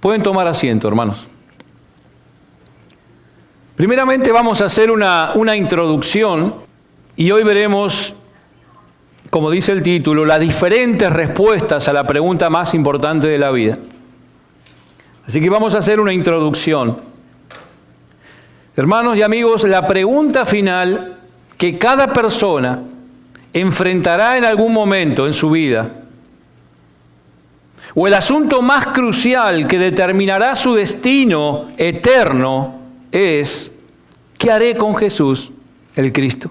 Pueden tomar asiento, hermanos. Primeramente vamos a hacer una introducción y hoy veremos, como dice el título, las diferentes respuestas a la pregunta más importante de la vida. Así que vamos a hacer una introducción. Hermanos y amigos, la pregunta final que cada persona enfrentará en algún momento en su vida, o el asunto más crucial que determinará su destino eterno, es: ¿qué haré con Jesús, el Cristo?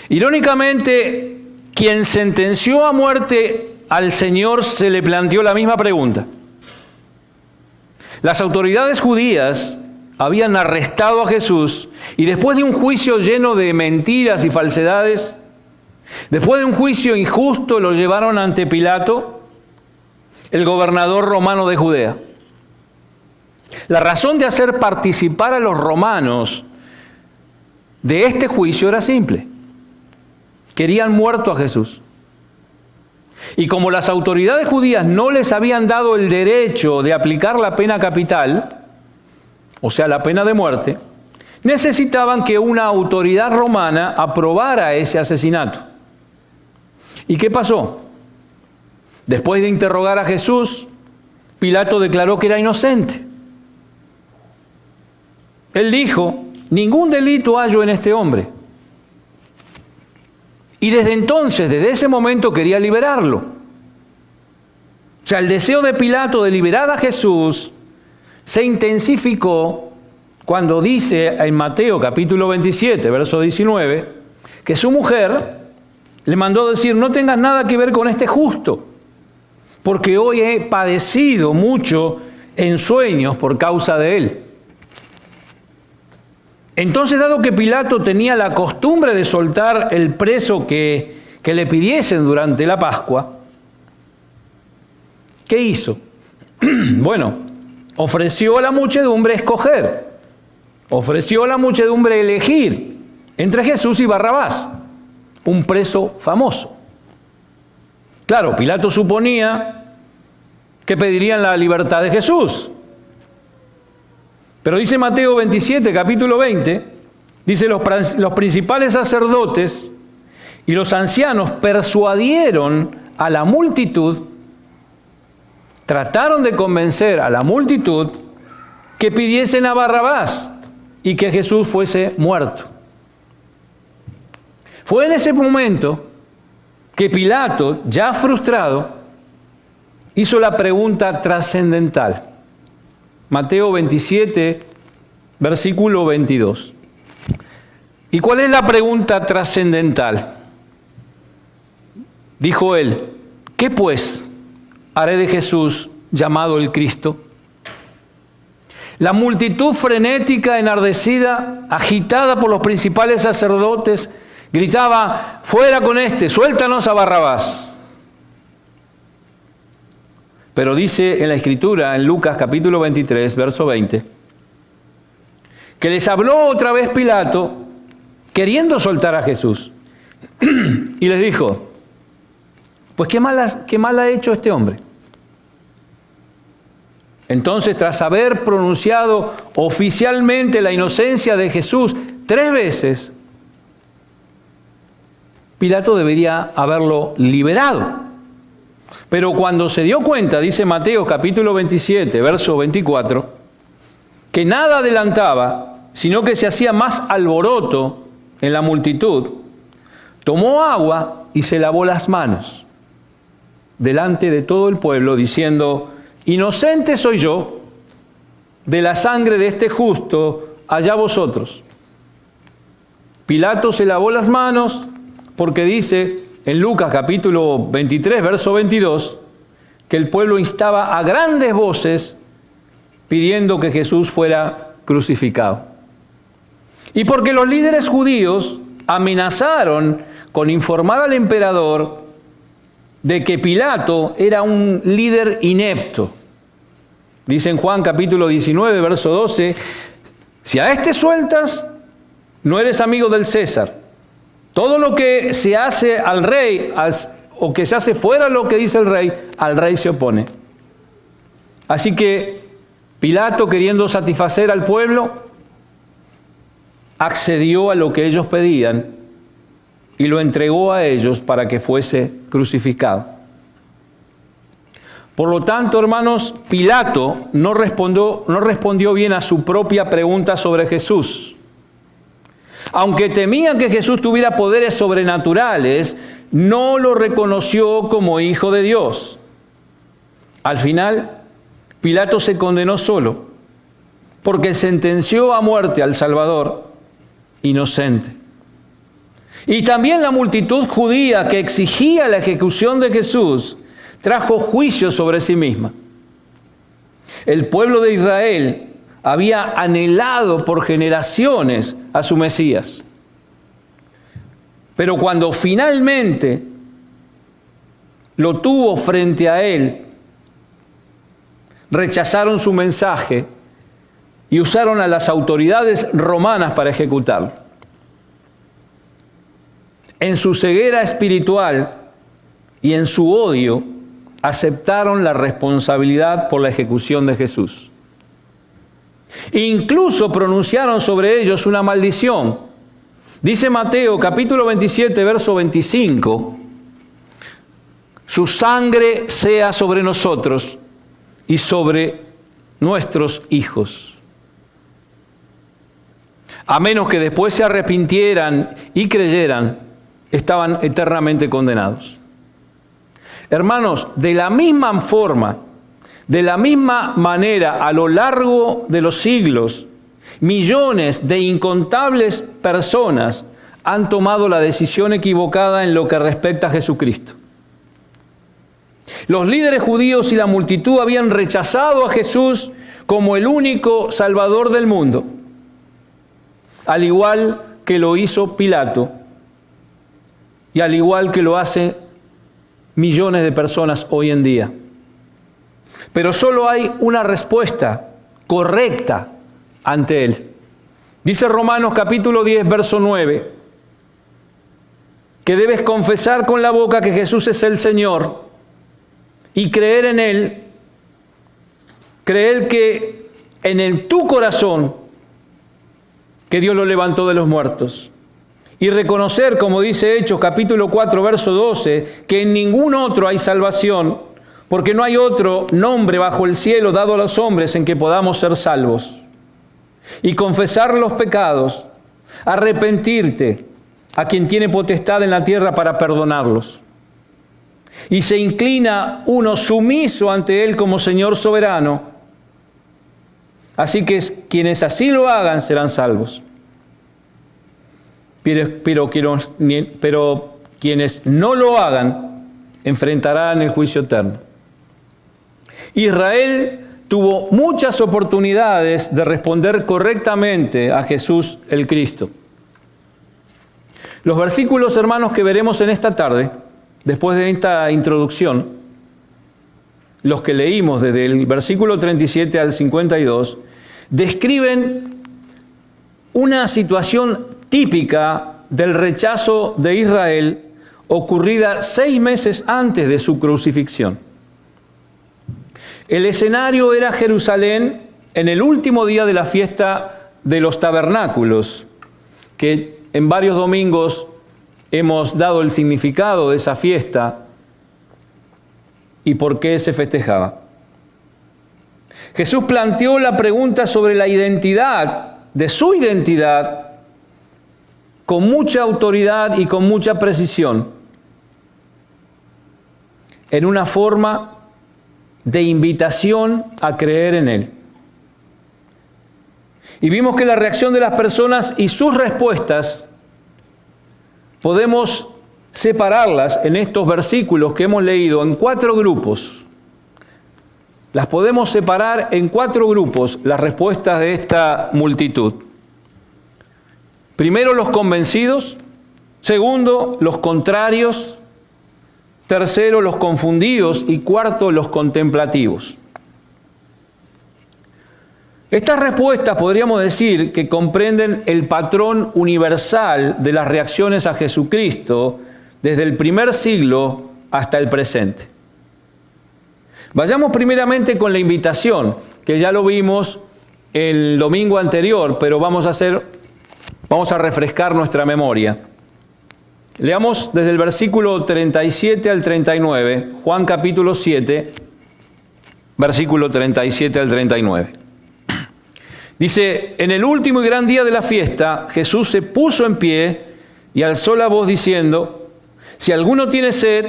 Irónicamente, quien sentenció a muerte al Señor se le planteó la misma pregunta. Las autoridades judías habían arrestado a Jesús y después de un juicio lleno de mentiras y falsedades, después de un juicio injusto, lo llevaron ante Pilato, el gobernador romano de Judea. La razón de hacer participar a los romanos de este juicio era simple. Querían muerto a Jesús. Y como las autoridades judías no les habían dado el derecho de aplicar la pena capital, o sea, la pena de muerte, necesitaban que una autoridad romana aprobara ese asesinato. ¿Y qué pasó? Después de interrogar a Jesús, Pilato declaró que era inocente. Él dijo: ningún delito hallo en este hombre. Y desde entonces, desde ese momento, quería liberarlo. O sea, el deseo de Pilato de liberar a Jesús se intensificó cuando dice en Mateo capítulo 27, verso 19, que su mujer le mandó decir: no tengas nada que ver con este justo, porque hoy he padecido mucho en sueños por causa de él. Entonces, dado que Pilato tenía la costumbre de soltar el preso que le pidiesen durante la Pascua, ¿qué hizo? Bueno, ofreció a la muchedumbre escoger, ofreció a la muchedumbre elegir entre Jesús y Barrabás, un preso famoso. Claro, Pilato suponía que pedirían la libertad de Jesús. Pero dice Mateo 27, capítulo 20, dice: los principales sacerdotes y los ancianos persuadieron a la multitud, trataron de convencer a la multitud que pidiesen a Barrabás y que Jesús fuese muerto. Fue en ese momento que Pilato, ya frustrado, hizo la pregunta trascendental. Mateo 27, versículo 22. ¿Y cuál es la pregunta trascendental? Dijo él: ¿qué pues haré de Jesús llamado el Cristo? La multitud frenética, enardecida, agitada por los principales sacerdotes, gritaba: fuera con este, suéltanos a Barrabás. Pero dice en la Escritura, en Lucas capítulo 23, verso 20, que les habló otra vez Pilato, queriendo soltar a Jesús. Y les dijo: pues qué mal ha hecho este hombre. Entonces, tras haber pronunciado oficialmente la inocencia de Jesús 3 veces, Pilato debería haberlo liberado. Pero cuando se dio cuenta, dice Mateo capítulo 27, verso 24, que nada adelantaba, sino que se hacía más alboroto en la multitud, tomó agua y se lavó las manos delante de todo el pueblo, diciendo: inocente soy yo de la sangre de este justo, allá vosotros. Pilato se lavó las manos porque dice en Lucas capítulo 23, verso 22, que el pueblo instaba a grandes voces pidiendo que Jesús fuera crucificado. Y porque los líderes judíos amenazaron con informar al emperador de que Pilato era un líder inepto. Dice en Juan capítulo 19, verso 12, si a este sueltas, no eres amigo del César. Todo lo que se hace al rey o que se hace fuera de lo que dice el rey, al rey se opone. Así que Pilato, queriendo satisfacer al pueblo, accedió a lo que ellos pedían y lo entregó a ellos para que fuese crucificado. Por lo tanto, hermanos, Pilato no respondió bien a su propia pregunta sobre Jesús. Aunque temía que Jesús tuviera poderes sobrenaturales, no lo reconoció como hijo de Dios. Al final, Pilato se condenó solo, porque sentenció a muerte al Salvador inocente. Y también la multitud judía que exigía la ejecución de Jesús trajo juicio sobre sí misma. El pueblo de Israel había anhelado por generaciones a su Mesías. Pero cuando finalmente lo tuvo frente a él, rechazaron su mensaje y usaron a las autoridades romanas para ejecutarlo. En su ceguera espiritual y en su odio, aceptaron la responsabilidad por la ejecución de Jesús. Incluso pronunciaron sobre ellos una maldición. Dice Mateo capítulo 27, verso 25, su sangre sea sobre nosotros y sobre nuestros hijos, a menos que después se arrepintieran y creyeran, estaban eternamente condenados. Hermanos, de la misma forma, de la misma manera, a lo largo de los siglos, millones de incontables personas han tomado la decisión equivocada en lo que respecta a Jesucristo. Los líderes judíos y la multitud habían rechazado a Jesús como el único Salvador del mundo, al igual que lo hizo Pilato y al igual que lo hacen millones de personas hoy en día. Pero solo hay una respuesta correcta ante él. Dice Romanos capítulo 10, verso 9, que debes confesar con la boca que Jesús es el Señor y creer en él, creer que en tu corazón que Dios lo levantó de los muertos. Y reconocer, como dice Hechos capítulo 4, verso 12, que en ningún otro hay salvación, porque no hay otro nombre bajo el cielo dado a los hombres en que podamos ser salvos. Y confesar los pecados, arrepentirte a quien tiene potestad en la tierra para perdonarlos. Y se inclina uno sumiso ante Él como Señor soberano. Así que quienes así lo hagan serán salvos. Pero quienes no lo hagan enfrentarán el juicio eterno. Israel tuvo muchas oportunidades de responder correctamente a Jesús el Cristo. Los versículos, hermanos, que veremos en esta tarde, después de esta introducción, los que leímos desde el versículo 37 al 52, describen una situación típica del rechazo de Israel ocurrida 6 meses antes de su crucifixión. El escenario era Jerusalén en el último día de la fiesta de los tabernáculos, que en varios domingos hemos dado el significado de esa fiesta y por qué se festejaba. Jesús planteó la pregunta sobre la identidad, de su identidad, con mucha autoridad y con mucha precisión, en una forma de invitación a creer en Él. Y vimos que la reacción de las personas y sus respuestas podemos separarlas en estos versículos que hemos leído en 4 grupos. Las podemos separar en 4 grupos, las respuestas de esta multitud. Primero, los convencidos. Segundo, los contrarios. Tercero, los confundidos. Y cuarto, los contemplativos. Estas respuestas podríamos decir que comprenden el patrón universal de las reacciones a Jesucristo desde el primer siglo hasta el presente. Vayamos primeramente con la invitación, que ya lo vimos el domingo anterior, pero vamos a refrescar nuestra memoria. Leamos desde el versículo 37 al 39, Juan capítulo 7, versículo 37 al 39. Dice: en el último y gran día de la fiesta, Jesús se puso en pie y alzó la voz diciendo: si alguno tiene sed,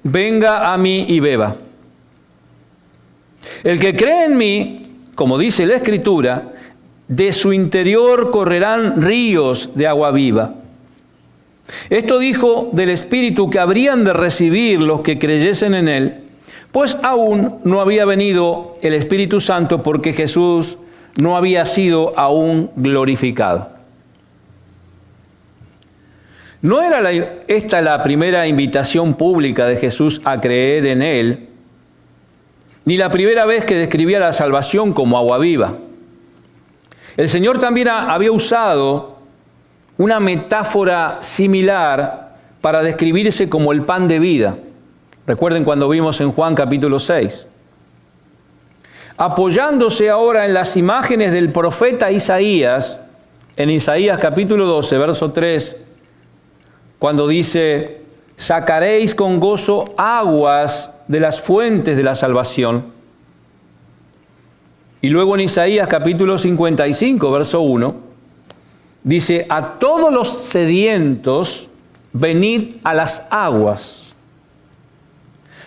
venga a mí y beba. El que cree en mí, como dice la Escritura, de su interior correrán ríos de agua viva. Esto dijo del Espíritu que habrían de recibir los que creyesen en Él, pues aún no había venido el Espíritu Santo porque Jesús no había sido aún glorificado. No era esta la primera invitación pública de Jesús a creer en Él, ni la primera vez que describía la salvación como agua viva. El Señor también había usado una metáfora similar para describirse como el pan de vida. Recuerden cuando vimos en Juan capítulo 6. Apoyándose ahora en las imágenes del profeta Isaías, en Isaías capítulo 12, verso 3, cuando dice: sacaréis con gozo aguas de las fuentes de la salvación. Y luego en Isaías capítulo 55, verso 1, dice: a todos los sedientos, venid a las aguas.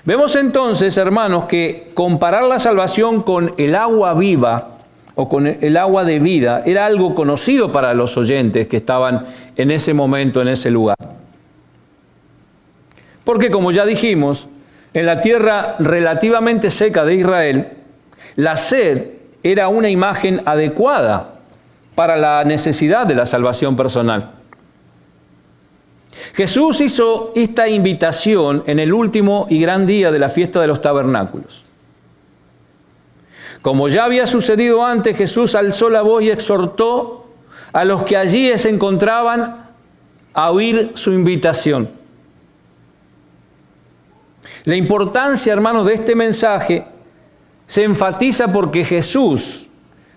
Vemos entonces, hermanos, que comparar la salvación con el agua viva o con el agua de vida era algo conocido para los oyentes que estaban en ese momento, en ese lugar. Porque, como ya dijimos, en la tierra relativamente seca de Israel, la sed era una imagen adecuada para la necesidad de la salvación personal. Jesús hizo esta invitación en el último y gran día de la fiesta de los tabernáculos. Como ya había sucedido antes, Jesús alzó la voz y exhortó a los que allí se encontraban a oír su invitación. La importancia, hermanos, de este mensaje se enfatiza porque Jesús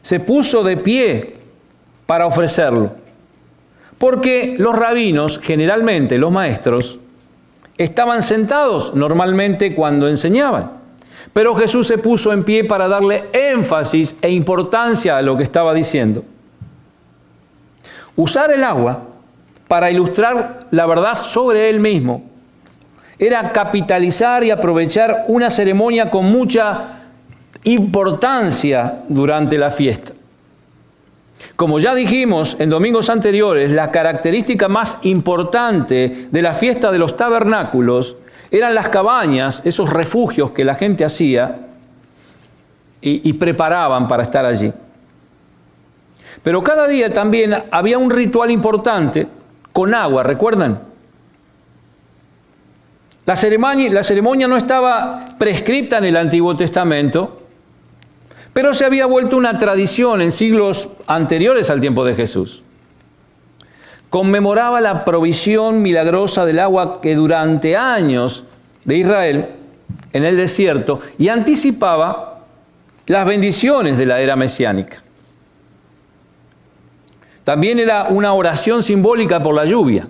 se puso de pie para ofrecerlo. Porque los rabinos, generalmente los maestros, estaban sentados normalmente cuando enseñaban. Pero Jesús se puso en pie para darle énfasis e importancia a lo que estaba diciendo. Usar el agua para ilustrar la verdad sobre él mismo era capitalizar y aprovechar una ceremonia con mucha importancia durante la fiesta. Como ya dijimos en domingos anteriores, la característica más importante de la fiesta de los tabernáculos eran las cabañas, esos refugios que la gente hacía y preparaban para estar allí. Pero cada día también había un ritual importante con agua, ¿recuerdan? La ceremonia no estaba prescripta en el Antiguo Testamento, pero se había vuelto una tradición en siglos anteriores al tiempo de Jesús. Conmemoraba la provisión milagrosa del agua que durante años de Israel en el desierto y anticipaba las bendiciones de la era mesiánica. También era una oración simbólica por la lluvia.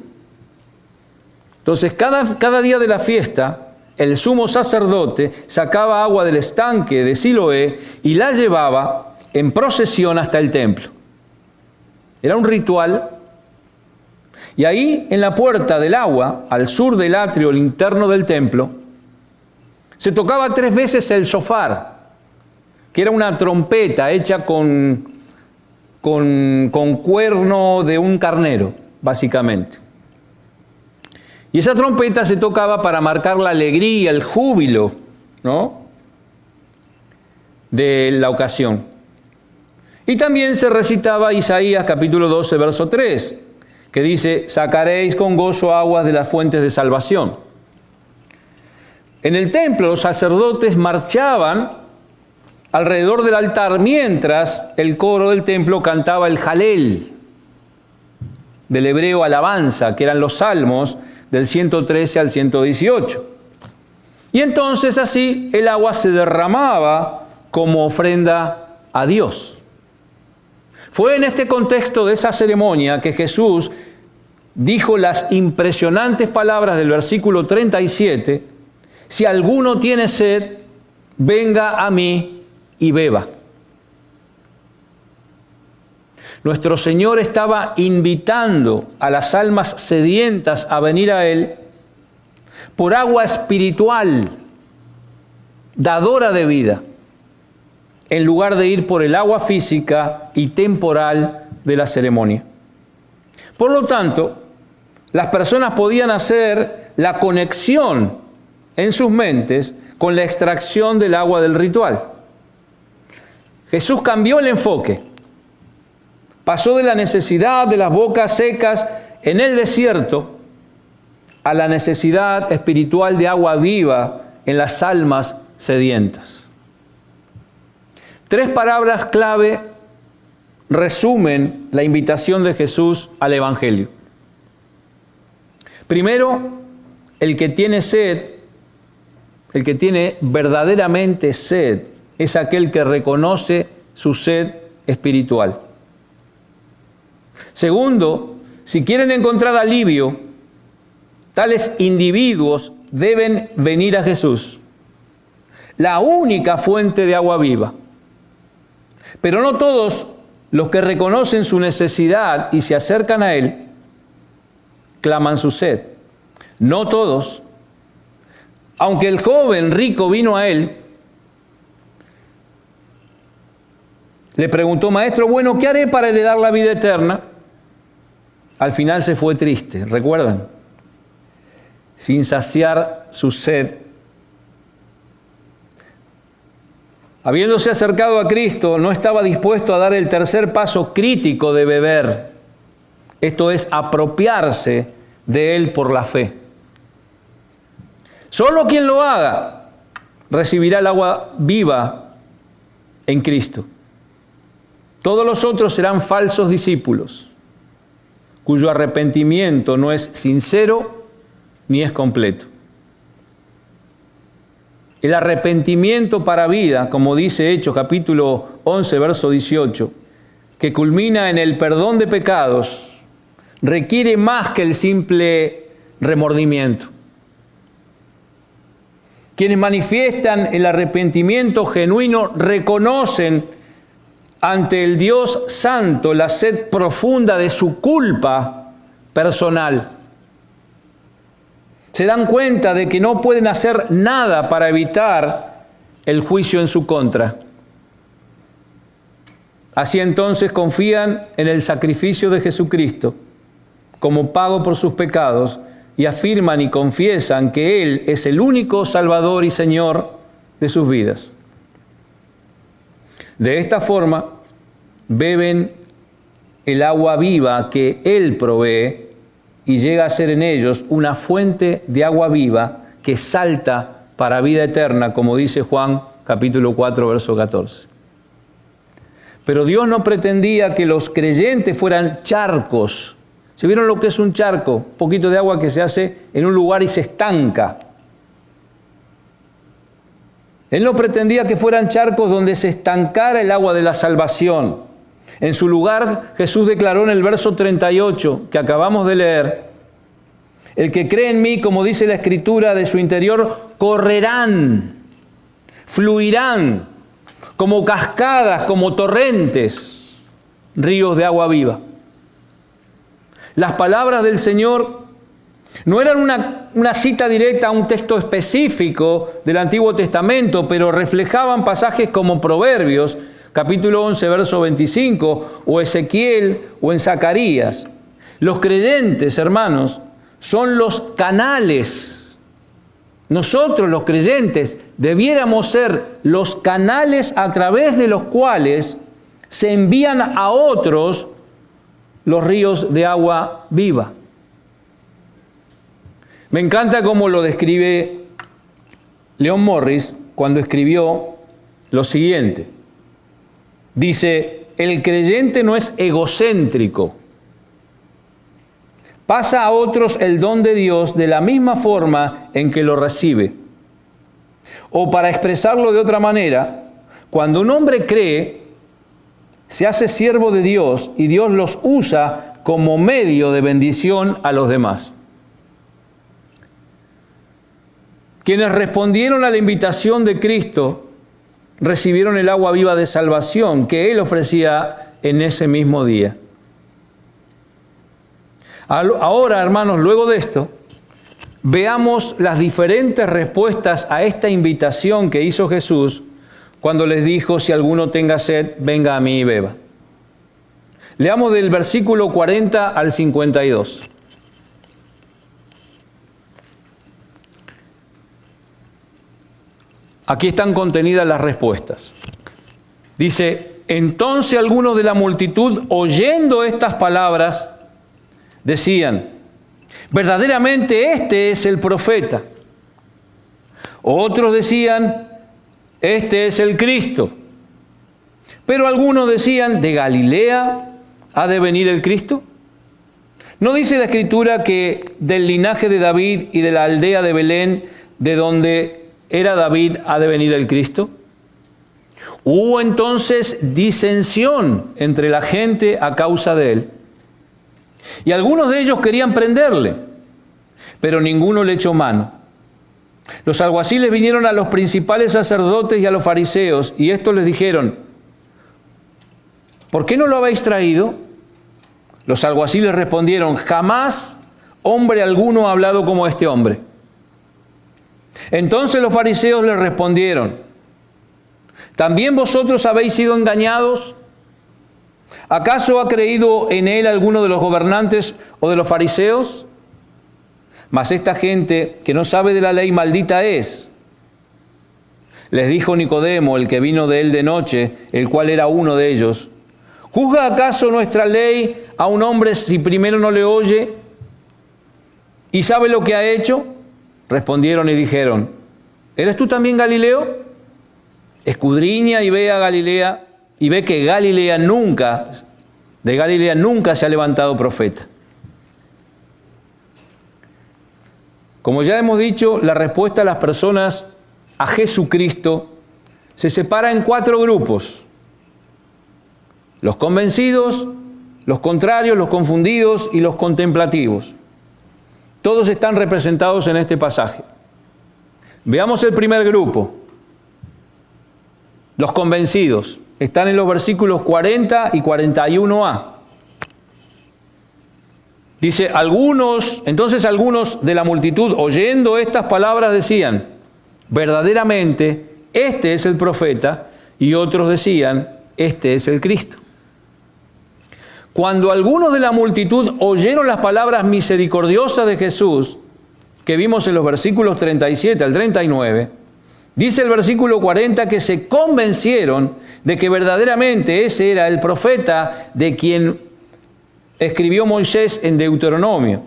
Entonces, cada día de la fiesta, el sumo sacerdote sacaba agua del estanque de Siloé y la llevaba en procesión hasta el templo. Era un ritual. Y ahí, en la puerta del agua, al sur del atrio interno del templo, se tocaba 3 veces el shofar, que era una trompeta hecha con cuerno de un carnero, básicamente. Y esa trompeta se tocaba para marcar la alegría, el júbilo, ¿no?, de la ocasión. Y también se recitaba Isaías capítulo 12, verso 3, que dice: sacaréis con gozo aguas de las fuentes de salvación. En el templo los sacerdotes marchaban alrededor del altar mientras el coro del templo cantaba el Jalel, del hebreo alabanza, que eran los salmos del 113 al 118. Y entonces así el agua se derramaba como ofrenda a Dios. Fue en este contexto de esa ceremonia que Jesús dijo las impresionantes palabras del versículo 37, si alguno tiene sed, venga a mí y beba. Nuestro Señor estaba invitando a las almas sedientas a venir a Él por agua espiritual, dadora de vida, en lugar de ir por el agua física y temporal de la ceremonia. Por lo tanto, las personas podían hacer la conexión en sus mentes con la extracción del agua del ritual. Jesús cambió el enfoque. Pasó de la necesidad de las bocas secas en el desierto a la necesidad espiritual de agua viva en las almas sedientas. 3 palabras clave resumen la invitación de Jesús al Evangelio. Primero, el que tiene sed, el que tiene verdaderamente sed, es aquel que reconoce su sed espiritual. Segundo, si quieren encontrar alivio, tales individuos deben venir a Jesús, la única fuente de agua viva. Pero no todos los que reconocen su necesidad y se acercan a Él, claman su sed. No todos. Aunque el joven rico vino a Él, le preguntó, Maestro, bueno, ¿qué haré para heredar la vida eterna? Al final se fue triste, ¿recuerdan? Sin saciar su sed. Habiéndose acercado a Cristo, no estaba dispuesto a dar el tercer paso crítico de beber. Esto es, apropiarse de Él por la fe. Solo quien lo haga recibirá el agua viva en Cristo. Todos los otros serán falsos discípulos, cuyo arrepentimiento no es sincero ni es completo. El arrepentimiento para vida, como dice Hechos capítulo 11, verso 18, que culmina en el perdón de pecados, requiere más que el simple remordimiento. Quienes manifiestan el arrepentimiento genuino reconocen ante el Dios Santo la sed profunda de su culpa personal. Se dan cuenta de que no pueden hacer nada para evitar el juicio en su contra. Así entonces confían en el sacrificio de Jesucristo como pago por sus pecados y afirman y confiesan que Él es el único Salvador y Señor de sus vidas. De esta forma, beben el agua viva que Él provee y llega a ser en ellos una fuente de agua viva que salta para vida eterna, como dice Juan capítulo 4, verso 14. Pero Dios no pretendía que los creyentes fueran charcos. ¿Se vieron lo que es un charco? Un poquito de agua que se hace en un lugar y se estanca. Él no pretendía que fueran charcos donde se estancara el agua de la salvación. En su lugar, Jesús declaró en el verso 38 que acabamos de leer, el que cree en mí, como dice la Escritura, de su interior correrán, fluirán, como cascadas, como torrentes, ríos de agua viva. Las palabras del Señor no eran una cita directa a un texto específico del Antiguo Testamento, pero reflejaban pasajes como Proverbios, capítulo 11, verso 25, o Ezequiel, o en Zacarías. Los creyentes, hermanos, son los canales. Nosotros, los creyentes, debiéramos ser los canales a través de los cuales se envían a otros los ríos de agua viva. Me encanta cómo lo describe Leon Morris cuando escribió lo siguiente. Dice, el creyente no es egocéntrico. Pasa a otros el don de Dios de la misma forma en que lo recibe. O para expresarlo de otra manera, cuando un hombre cree, se hace siervo de Dios y Dios los usa como medio de bendición a los demás. Quienes respondieron a la invitación de Cristo recibieron el agua viva de salvación que Él ofrecía en ese mismo día. Ahora, hermanos, luego de esto, veamos las diferentes respuestas a esta invitación que hizo Jesús cuando les dijo: si alguno tenga sed, venga a mí y beba. Leamos del versículo 40 al 52. Aquí están contenidas las respuestas. Dice: entonces algunos de la multitud, oyendo estas palabras, decían: verdaderamente este es el profeta. Otros decían: este es el Cristo. Pero algunos decían: ¿de Galilea ha de venir el Cristo? ¿No dice la Escritura que del linaje de David y de la aldea de Belén, de donde era David, ha de venir el Cristo? Hubo entonces disensión entre la gente a causa de él. Y algunos de ellos querían prenderle, pero ninguno le echó mano. Los alguaciles vinieron a los principales sacerdotes y a los fariseos, y estos les dijeron: ¿por qué no lo habéis traído? Los alguaciles respondieron: jamás hombre alguno ha hablado como este hombre. Entonces los fariseos le respondieron: ¿también vosotros habéis sido engañados? ¿Acaso ha creído en él alguno de los gobernantes o de los fariseos? Mas esta gente que no sabe de la ley, maldita es. Les dijo Nicodemo, el que vino de él de noche, el cual era uno de ellos: ¿juzga acaso nuestra ley a un hombre si primero no le oye y sabe lo que ha hecho? Respondieron y dijeron: ¿eres tú también Galileo? Escudriña y ve a Galilea, y ve que de Galilea nunca se ha levantado profeta. Como ya hemos dicho, la respuesta de las personas a Jesucristo se separa en 4 grupos: los convencidos, los contrarios, los confundidos y los contemplativos. Todos están representados en este pasaje. Veamos el primer grupo. Los convencidos. Están en los versículos 40 y 41a. Dice: entonces algunos de la multitud, oyendo estas palabras, decían: verdaderamente este es el profeta, y otros decían: este es el Cristo. Cuando algunos de la multitud oyeron las palabras misericordiosas de Jesús, que vimos en los versículos 37 al 39, dice el versículo 40 que se convencieron de que verdaderamente ese era el profeta de quien escribió Moisés en Deuteronomio.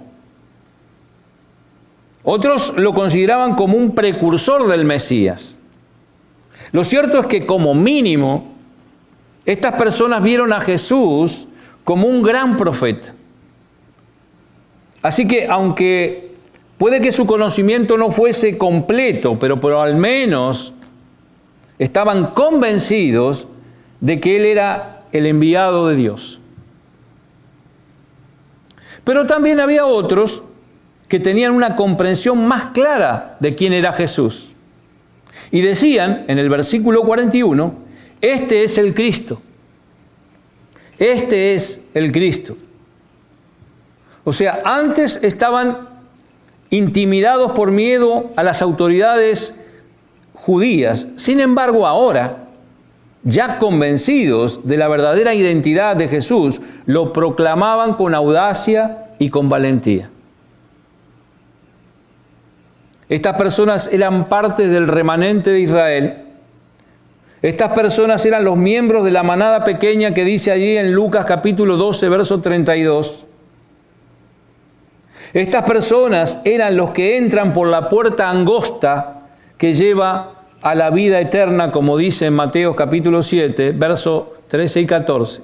Otros lo consideraban como un precursor del Mesías. Lo cierto es que, como mínimo, estas personas vieron a Jesús como un gran profeta. Así que, aunque puede que su conocimiento no fuese completo, pero al menos estaban convencidos de que Él era el enviado de Dios. Pero también había otros que tenían una comprensión más clara de quién era Jesús. Y decían, en el versículo 41, este es el Cristo. Este es el Cristo. O sea, antes estaban intimidados por miedo a las autoridades judías. Sin embargo, ahora, ya convencidos de la verdadera identidad de Jesús, lo proclamaban con audacia y con valentía. Estas personas eran parte del remanente de Israel. Estas personas eran los miembros de la manada pequeña que dice allí en Lucas capítulo 12, verso 32. Estas personas eran los que entran por la puerta angosta que lleva a la vida eterna, como dice en Mateo capítulo 7, verso 13 y 14.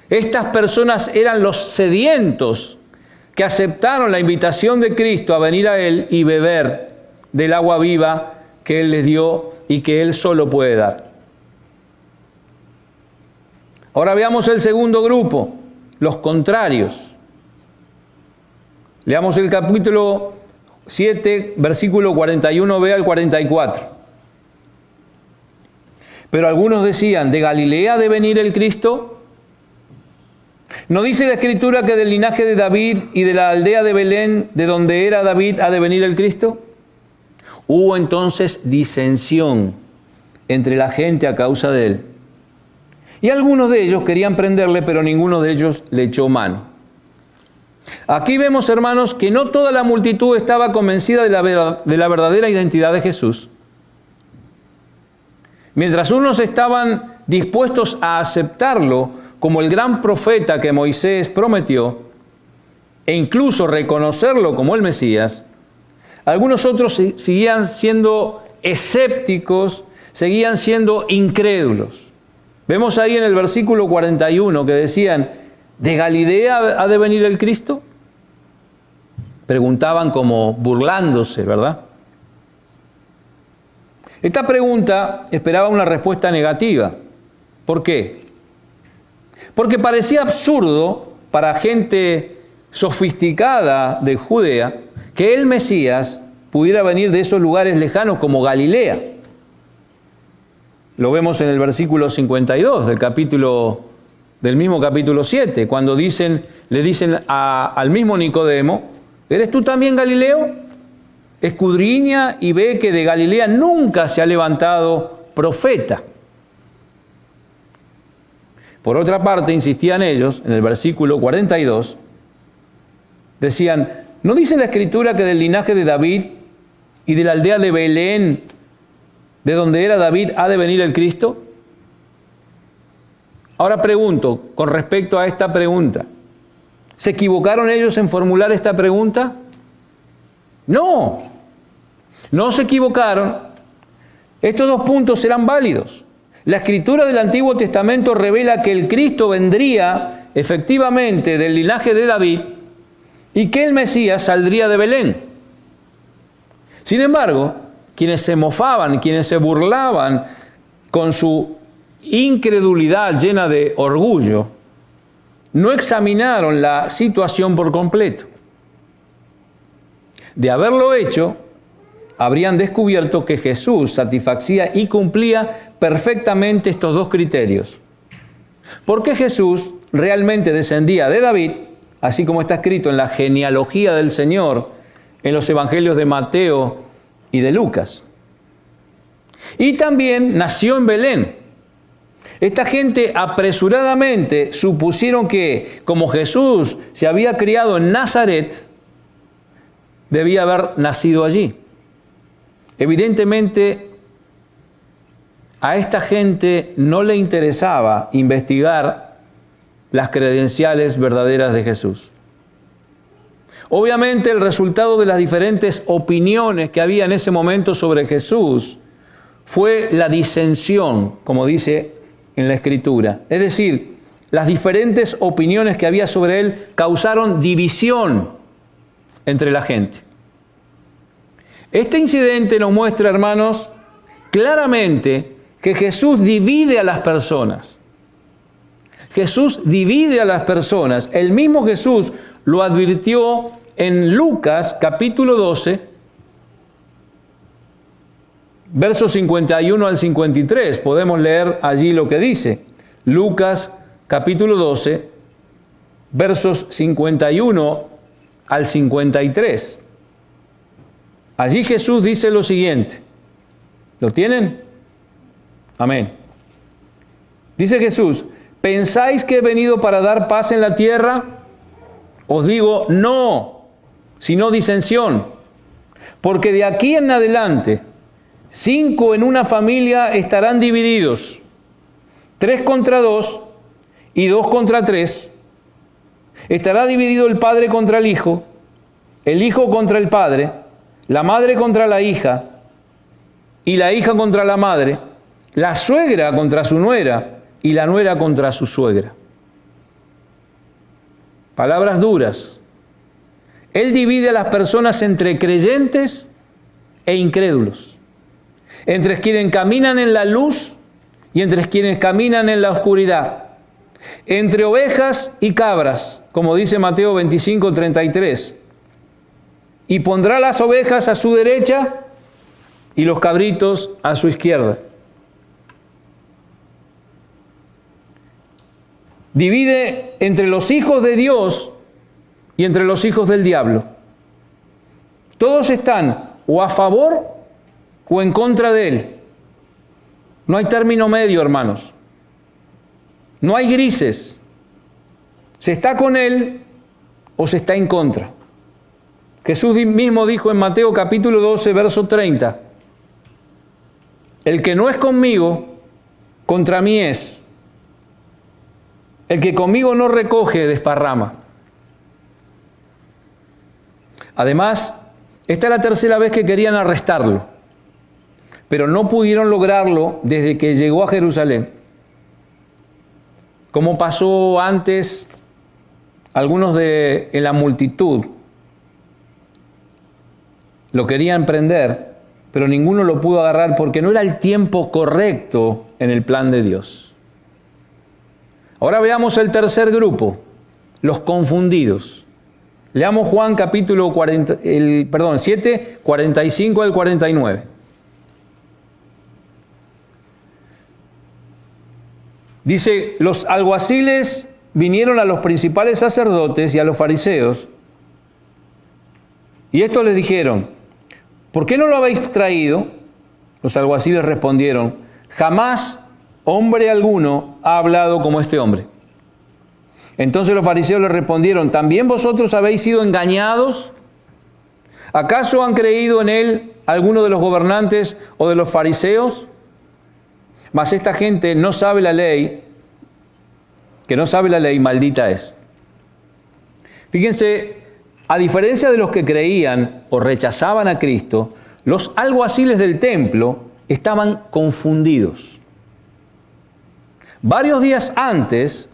Estas personas eran los sedientos que aceptaron la invitación de Cristo a venir a Él y beber del agua viva que Él les dio y que Él solo puede dar. Ahora veamos el segundo grupo, los contrarios. Leamos el capítulo 7, versículo 41b al 44. Pero algunos decían, ¿de Galilea ha de venir el Cristo? ¿No dice la Escritura que del linaje de David y de la aldea de Belén, de donde era David, ha de venir el Cristo? Hubo entonces disensión entre la gente a causa de él. Y algunos de ellos querían prenderle, pero ninguno de ellos le echó mano. Aquí vemos, hermanos, que no toda la multitud estaba convencida de la verdadera identidad de Jesús. Mientras unos estaban dispuestos a aceptarlo como el gran profeta que Moisés prometió, e incluso reconocerlo como el Mesías, algunos otros seguían siendo escépticos, seguían siendo incrédulos. Vemos ahí en el versículo 41 que decían, ¿de Galilea ha de venir el Cristo? Preguntaban como burlándose, ¿verdad? Esta pregunta esperaba una respuesta negativa. ¿Por qué? Porque parecía absurdo para gente sofisticada de Judea que el Mesías pudiera venir de esos lugares lejanos como Galilea. Lo vemos en el versículo 52 del mismo capítulo 7, cuando le dicen al mismo Nicodemo, ¿eres tú también Galileo? Escudriña y ve que de Galilea nunca se ha levantado profeta. Por otra parte, insistían ellos, en el versículo 42, decían, ¿no dice la Escritura que del linaje de David y de la aldea de Belén, de donde era David, ha de venir el Cristo? Ahora pregunto, con respecto a esta pregunta, ¿se equivocaron ellos en formular esta pregunta? No, no se equivocaron. Estos dos puntos serán válidos. La Escritura del Antiguo Testamento revela que el Cristo vendría efectivamente del linaje de David y que el Mesías saldría de Belén. Sin embargo, quienes se mofaban, quienes se burlaban con su incredulidad llena de orgullo, no examinaron la situación por completo. De haberlo hecho, habrían descubierto que Jesús satisfacía y cumplía perfectamente estos dos criterios. Porque Jesús realmente descendía de David, así como está escrito en la genealogía del Señor, en los evangelios de Mateo y de Lucas. Y también nació en Belén. Esta gente apresuradamente supusieron que, como Jesús se había criado en Nazaret, debía haber nacido allí. Evidentemente, a esta gente no le interesaba investigar las credenciales verdaderas de Jesús. Obviamente, el resultado de las diferentes opiniones que había en ese momento sobre Jesús fue la disensión, como dice en la Escritura. Es decir, las diferentes opiniones que había sobre él causaron división entre la gente. Este incidente nos muestra, hermanos, claramente que Jesús divide a las personas. Jesús divide a las personas. El mismo Jesús lo advirtió en Lucas capítulo 12, versos 51 al 53. Podemos leer allí lo que dice. Lucas capítulo 12, versos 51 al 53. Allí Jesús dice lo siguiente. ¿Lo tienen? Amén. Dice Jesús, ¿pensáis que he venido para dar paz en la tierra? Os digo, no, sino disensión. Porque de aquí en adelante, 5 en una familia estarán divididos, 3 contra 2 y 2 contra 3. Estará dividido el padre contra el hijo contra el padre, la madre contra la hija y la hija contra la madre, la suegra contra su nuera y la nuera contra su suegra. Palabras duras. Él divide a las personas entre creyentes e incrédulos, entre quienes caminan en la luz y entre quienes caminan en la oscuridad, entre ovejas y cabras, como dice Mateo 25:33. Y pondrá las ovejas a su derecha y los cabritos a su izquierda. Divide entre los hijos de Dios y entre los hijos del diablo. Todos están o a favor o en contra de él. No hay término medio, hermanos. No hay grises. Se está con él o se está en contra. Jesús mismo dijo en Mateo capítulo 12, verso 30, el que no es conmigo, contra mí es. El que conmigo no recoge, desparrama. Además, esta es la tercera vez que querían arrestarlo, pero no pudieron lograrlo desde que llegó a Jerusalén. Como pasó antes, algunos en la multitud lo querían prender, pero ninguno lo pudo agarrar porque no era el tiempo correcto en el plan de Dios. Ahora veamos el tercer grupo, los confundidos. Leamos Juan capítulo 7, 45 al 49. Dice, los alguaciles vinieron a los principales sacerdotes y a los fariseos, y estos les dijeron, ¿por qué no lo habéis traído? Los alguaciles respondieron, jamás hombre alguno ha hablado como este hombre. Entonces los fariseos le respondieron, ¿también vosotros habéis sido engañados? ¿Acaso han creído en él alguno de los gobernantes o de los fariseos? Mas esta gente no sabe la ley, que no sabe la ley, maldita es. Fíjense, a diferencia de los que creían o rechazaban a Cristo, los alguaciles del templo estaban confundidos. Varios días antes,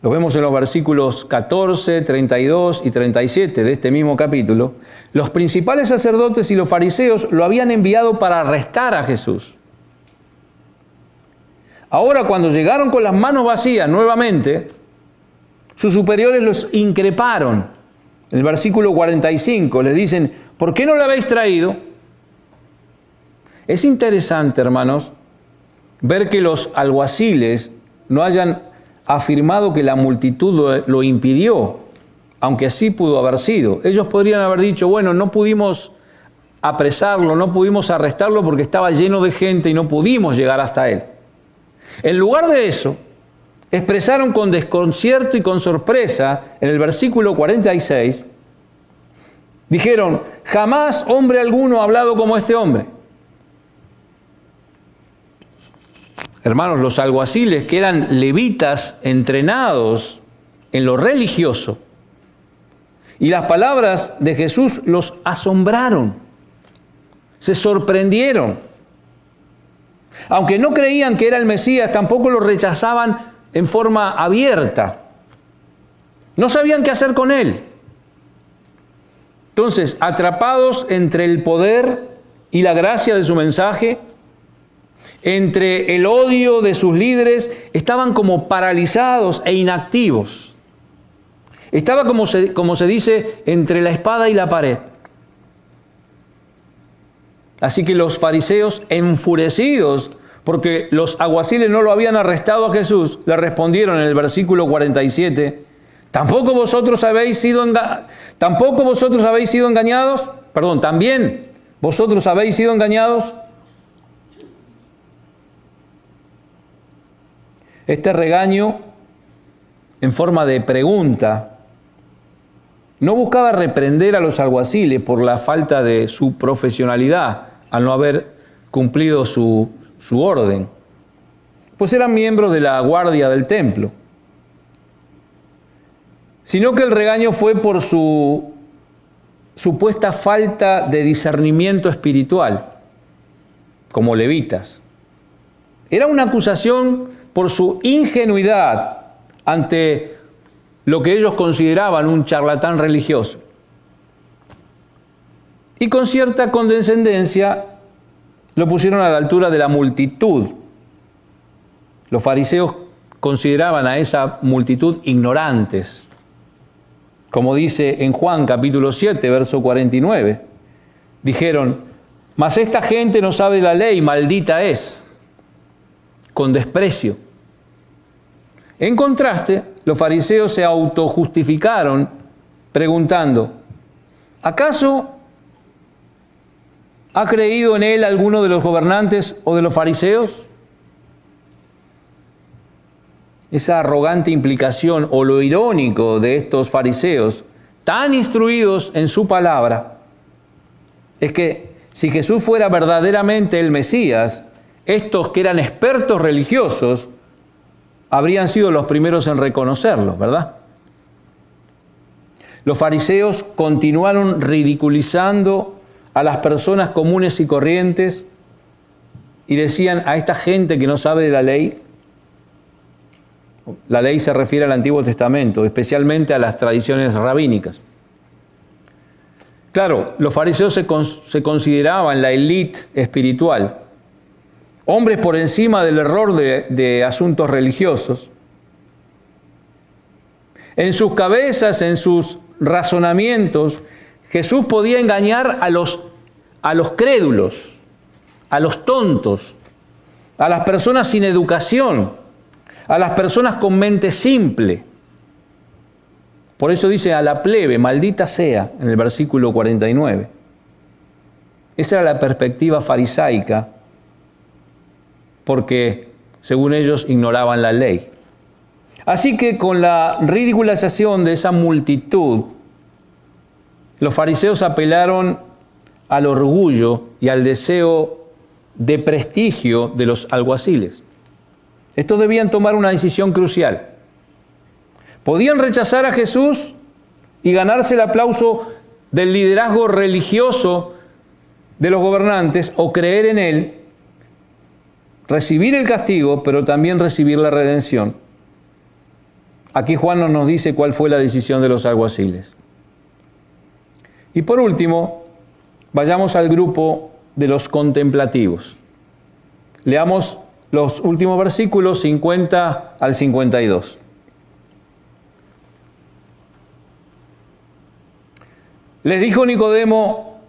lo vemos en los versículos 14, 32 y 37 de este mismo capítulo, los principales sacerdotes y los fariseos lo habían enviado para arrestar a Jesús. Ahora, cuando llegaron con las manos vacías nuevamente, sus superiores los increparon. En el versículo 45 les dicen, ¿por qué no lo habéis traído? Es interesante, hermanos, ver que los alguaciles no hayan afirmado que la multitud lo impidió, aunque así pudo haber sido. Ellos podrían haber dicho, bueno, no pudimos apresarlo, no pudimos arrestarlo porque estaba lleno de gente y no pudimos llegar hasta él. En lugar de eso, expresaron con desconcierto y con sorpresa, en el versículo 46, dijeron, jamás hombre alguno ha hablado como este hombre. Hermanos, los alguaciles, que eran levitas entrenados en lo religioso, y las palabras de Jesús los asombraron, se sorprendieron. Aunque no creían que era el Mesías, tampoco lo rechazaban en forma abierta. No sabían qué hacer con él. Entonces, atrapados entre el poder y la gracia de su mensaje, entre el odio de sus líderes, estaban como paralizados e inactivos. Estaba, como se dice, entre la espada y la pared. Así que los fariseos, enfurecidos porque los alguaciles no lo habían arrestado a Jesús, le respondieron en el versículo 47, ¿también vosotros habéis sido engañados? Este regaño, en forma de pregunta, no buscaba reprender a los alguaciles por la falta de su profesionalidad al no haber cumplido su orden, pues eran miembros de la guardia del templo, sino que el regaño fue por su supuesta falta de discernimiento espiritual, como levitas. Era una acusación por su ingenuidad ante lo que ellos consideraban un charlatán religioso. y con cierta condescendencia lo pusieron a la altura de la multitud. Los fariseos consideraban a esa multitud ignorantes, como dice en Juan capítulo 7, verso 49. Dijeron: mas esta gente no sabe la ley, maldita es, con desprecio. En contraste, los fariseos se autojustificaron preguntando: ¿acaso ha creído en él alguno de los gobernantes o de los fariseos? Esa arrogante implicación o lo irónico de estos fariseos, tan instruidos en su palabra, es que si Jesús fuera verdaderamente el Mesías, estos que eran expertos religiosos habrían sido los primeros en reconocerlo, ¿verdad? Los fariseos continuaron ridiculizando a las personas comunes y corrientes y decían a esta gente que no sabe de la ley se refiere al Antiguo Testamento, especialmente a las tradiciones rabínicas. Claro, los fariseos se consideraban la élite espiritual, hombres por encima del error de asuntos religiosos. En sus cabezas, en sus razonamientos, Jesús podía engañar a los crédulos, a los tontos, a las personas sin educación, a las personas con mente simple. Por eso dice a la plebe, maldita sea, en el versículo 49. Esa era la perspectiva farisaica, porque según ellos ignoraban la ley. Así que con la ridiculización de esa multitud, los fariseos apelaron al orgullo y al deseo de prestigio de los alguaciles. Estos debían tomar una decisión crucial. Podían rechazar a Jesús y ganarse el aplauso del liderazgo religioso de los gobernantes, o creer en Él, recibir el castigo, pero también recibir la redención. Aquí Juan nos dice cuál fue la decisión de los alguaciles. Y por último, vayamos al grupo de los contemplativos. Leamos los últimos versículos 50 al 52. Les dijo Nicodemo,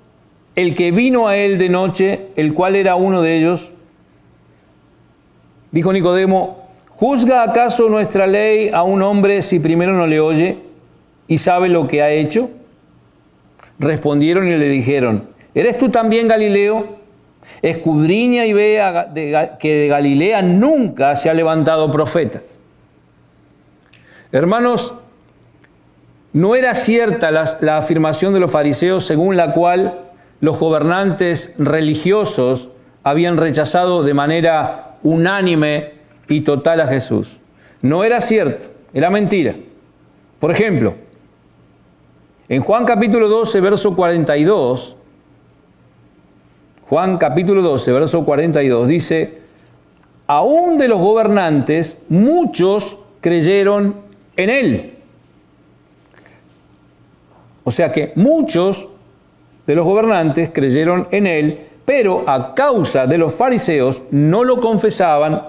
el que vino a él de noche, el cual era uno de ellos. Dijo Nicodemo, ¿juzga acaso nuestra ley a un hombre si primero no le oye y sabe lo que ha hecho? Respondieron y le dijeron, ¿eres tú también Galileo? Escudriña y vea que de Galilea nunca se ha levantado profeta. Hermanos, no era cierta la afirmación de los fariseos según la cual los gobernantes religiosos habían rechazado de manera unánime y total a Jesús. No era cierto, era mentira. Por ejemplo, en Juan capítulo 12, verso 42, Juan capítulo 12, verso 42, dice, aún de los gobernantes muchos creyeron en él. O sea que muchos de los gobernantes creyeron en él, pero a causa de los fariseos no lo confesaban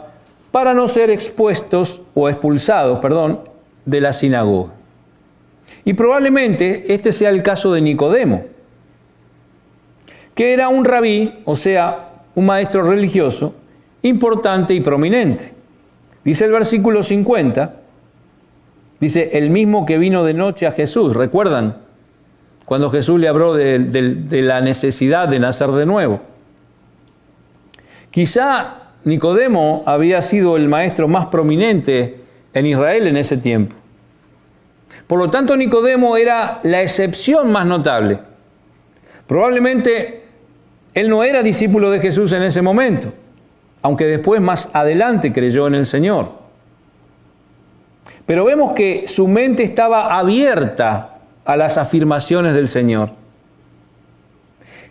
para no ser expulsados de la sinagoga. Y probablemente este sea el caso de Nicodemo, que era un rabí, o sea, un maestro religioso, importante y prominente. Dice el versículo 50, dice, el mismo que vino de noche a Jesús, ¿recuerdan? Cuando Jesús le habló de la necesidad de nacer de nuevo. Quizá Nicodemo había sido el maestro más prominente en Israel en ese tiempo. Por lo tanto, Nicodemo era la excepción más notable. Probablemente él no era discípulo de Jesús en ese momento, aunque después más adelante creyó en el Señor. Pero vemos que su mente estaba abierta a las afirmaciones del Señor.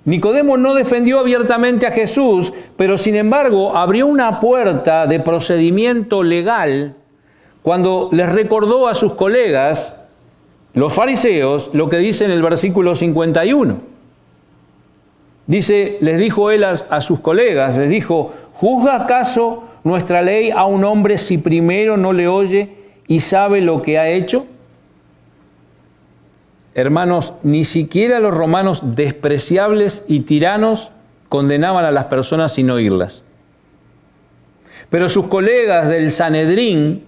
Nicodemo no defendió abiertamente a Jesús, pero sin embargo abrió una puerta de procedimiento legal cuando les recordó a sus colegas, los fariseos, lo que dice en el versículo 51. Dice, les dijo él a sus colegas, les dijo, ¿juzga acaso nuestra ley a un hombre si primero no le oye y sabe lo que ha hecho? Hermanos, ni siquiera los romanos despreciables y tiranos condenaban a las personas sin oírlas. Pero sus colegas del Sanedrín,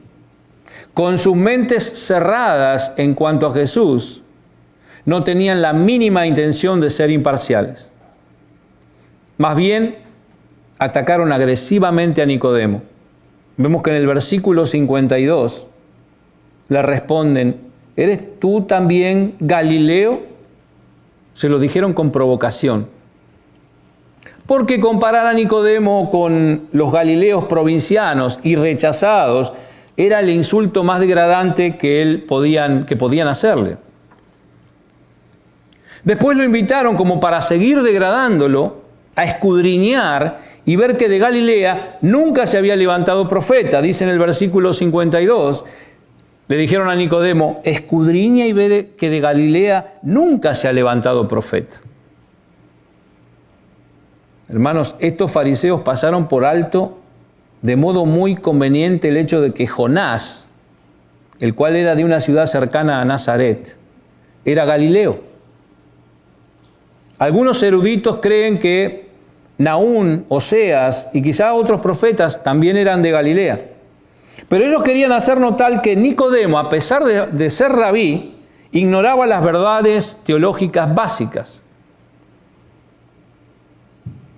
con sus mentes cerradas en cuanto a Jesús, no tenían la mínima intención de ser imparciales. Más bien, atacaron agresivamente a Nicodemo. Vemos que en el versículo 52 le responden, ¿eres tú también Galileo? Se lo dijeron con provocación. Porque comparar a Nicodemo con los galileos provincianos y rechazados era el insulto más degradante que podían hacerle. Después lo invitaron como para seguir degradándolo a escudriñar y ver que de Galilea nunca se había levantado profeta. Dice en el versículo 52, le dijeron a Nicodemo, escudriña y ve que de Galilea nunca se ha levantado profeta. Hermanos, estos fariseos pasaron por alto de modo muy conveniente el hecho de que Jonás, el cual era de una ciudad cercana a Nazaret, era Galileo. Algunos eruditos creen que Nahum, Oseas y quizá otros profetas también eran de Galilea. Pero ellos querían hacer notar que Nicodemo, a pesar de ser rabí, ignoraba las verdades teológicas básicas.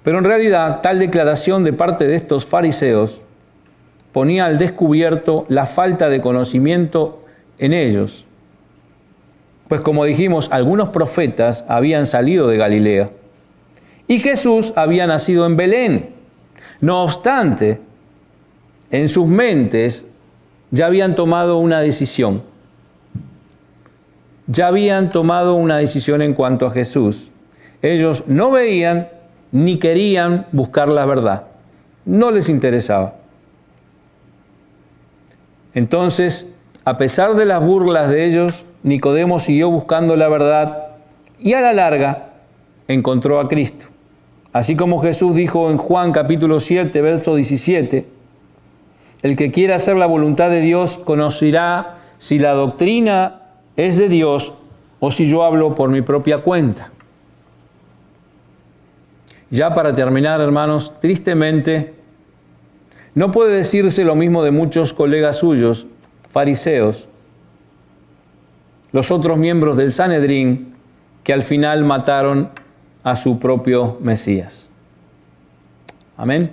Pero en realidad, tal declaración de parte de estos fariseos ponía al descubierto la falta de conocimiento en ellos. Pues como dijimos, algunos profetas habían salido de Galilea y Jesús había nacido en Belén. No obstante, en sus mentes ya habían tomado una decisión. Ya habían tomado una decisión en cuanto a Jesús. Ellos no veían ni querían buscar la verdad. No les interesaba. Entonces, a pesar de las burlas de ellos, Nicodemo siguió buscando la verdad y a la larga encontró a Cristo. Así como Jesús dijo en Juan capítulo 7, verso 17, el que quiera hacer la voluntad de Dios conocerá si la doctrina es de Dios o si yo hablo por mi propia cuenta. Ya para terminar, hermanos, tristemente, no puede decirse lo mismo de muchos colegas suyos, fariseos, los otros miembros del Sanedrín, que al final mataron a su propio Mesías. Amén.